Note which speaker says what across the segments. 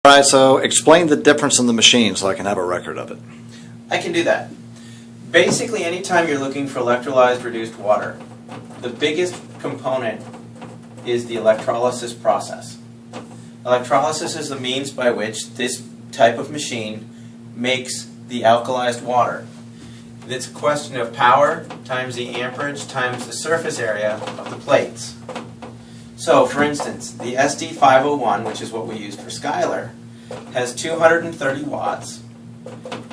Speaker 1: All right, so explain the difference in the machine so I can have a record of it.
Speaker 2: I can do that. Basically, anytime you're looking for electrolyzed reduced water, the biggest component is the electrolysis process. Electrolysis is the means by which this type of machine makes the alkalized water. It's a question of power times the amperage times the surface area of the plates. So, for instance, the SD501, which is what we used for Skylar, has 230 watts,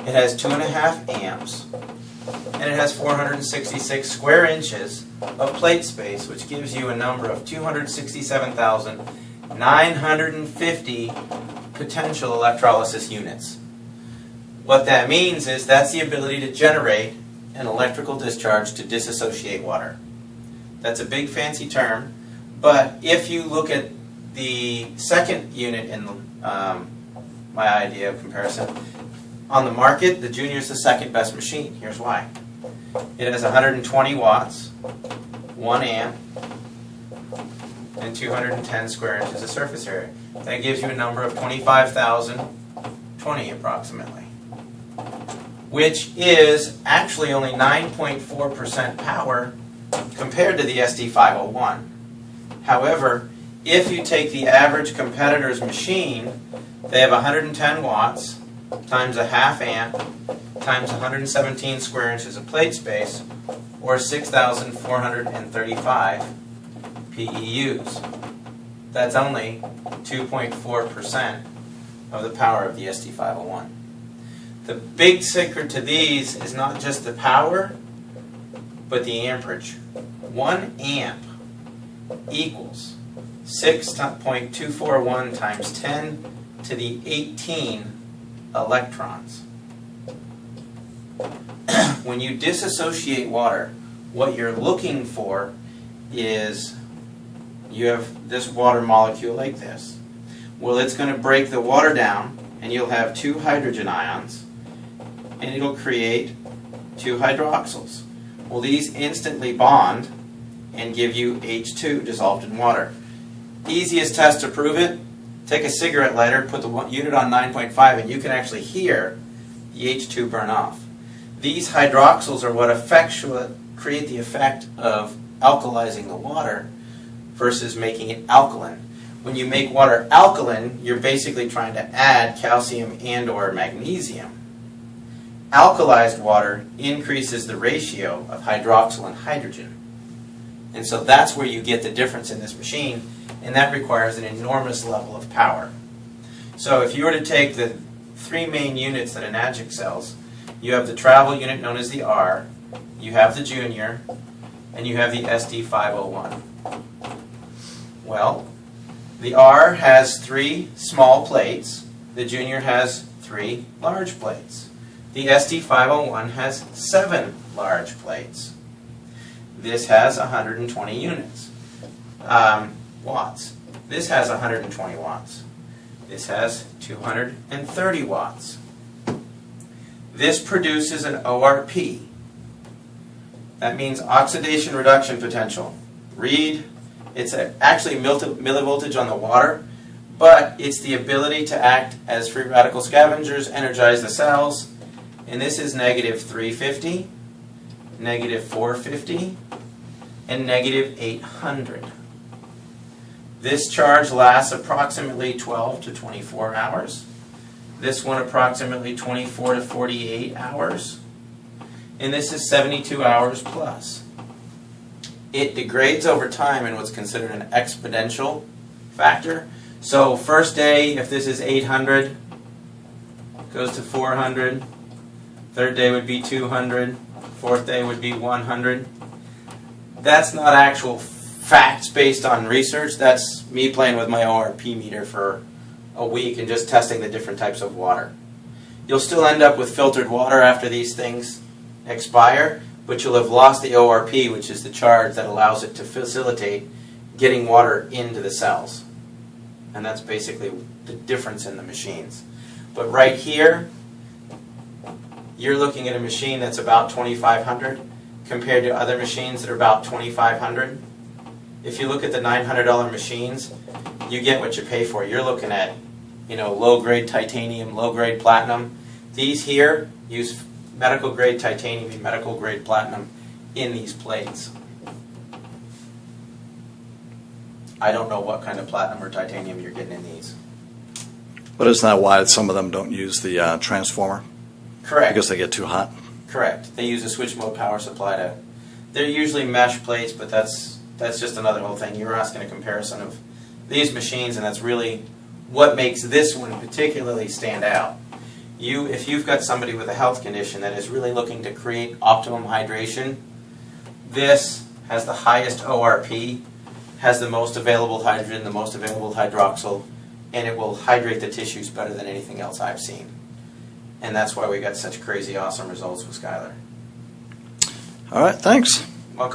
Speaker 2: it has 2.5 amps, and it has 466 square inches of plate space, which gives you a number of 267,950 potential electrolysis units. What that means is that's the ability to generate an electrical discharge to disassociate water. That's a big fancy term. But if you look at the second unit in my idea of comparison, on the market, the Junior is the second best machine. Here's why. It has 120 watts, 1 amp, and 210 square inches of surface area. That gives you a number of 25,020 approximately, which is actually only 9.4% power compared to the SD501. However, if you take the average competitor's machine, they have 110 watts times a half amp times 117 square inches of plate space, or 6,435 PEUs. That's only 2.4% of the power of the SD501. The big secret to these is not just the power, but the amperage. 1 amp equals 6.241 times 10 to the 18 electrons. When you disassociate water, what you're looking for is you have this water molecule like this. Well, it's going to break the water down, and you'll have 2 hydrogen ions, and it'll create 2 hydroxyls. Well, these instantly bond and give you H2 dissolved in water. Easiest test to prove it, take a cigarette lighter, put the unit on 9.5, and you can actually hear the H2 burn off. These hydroxyls are what create the effect of alkalizing the water versus making it alkaline. When you make water alkaline, you're basically trying to add calcium and or magnesium. Alkalized water increases the ratio of hydroxyl and hydrogen. And so that's where you get the difference in this machine, and that requires an enormous level of power. So if you were to take the 3 main units that an Magic sells, you have the travel unit known as the R, you have the Junior, and you have the SD501. Well, the R has 3 small plates, the Junior has 3 large plates. The SD501 has 7 large plates. This has 120 units, watts. This has 120 watts. This has 230 watts. This produces an ORP. That means oxidation reduction potential. Read, it's actually millivoltage on the water, but it's the ability to act as free radical scavengers, energize the cells, and this is negative 350, negative 450, and negative 800. This charge lasts approximately 12 to 24 hours. This one approximately 24 to 48 hours. And this is 72 hours plus. It degrades over time in what's considered an exponential factor. So first day, if this is 800, goes to 400. Third day would be 200. Fourth day would be 100. That's not actual facts based on research. That's me playing with my ORP meter for a week and just testing the different types of water. You'll still end up with filtered water after these things expire, but you'll have lost the ORP, which is the charge that allows it to facilitate getting water into the cells. And that's basically the difference in the machines. But right here, you're looking at a machine that's about 2,500 compared to other machines that are about 2,500. If you look at the $900 machines, you get what you pay for. You're looking at low-grade titanium, low-grade platinum. These here use medical-grade titanium and medical-grade platinum in these plates. I don't know what kind of platinum or titanium you're getting in these.
Speaker 1: But isn't that why some of them don't use the transformer?
Speaker 2: Correct.
Speaker 1: Because they get too hot?
Speaker 2: Correct. They use a switch mode power supply to. They're usually mesh plates, but that's just another whole thing. You were asking a comparison of these machines, and that's really what makes this one particularly stand out. If you've got somebody with a health condition that is really looking to create optimum hydration, this has the highest ORP, has the most available hydrogen, the most available hydroxyl, and it will hydrate the tissues better than anything else I've seen. And that's why we got such crazy awesome results with Skylar.
Speaker 1: All right, thanks.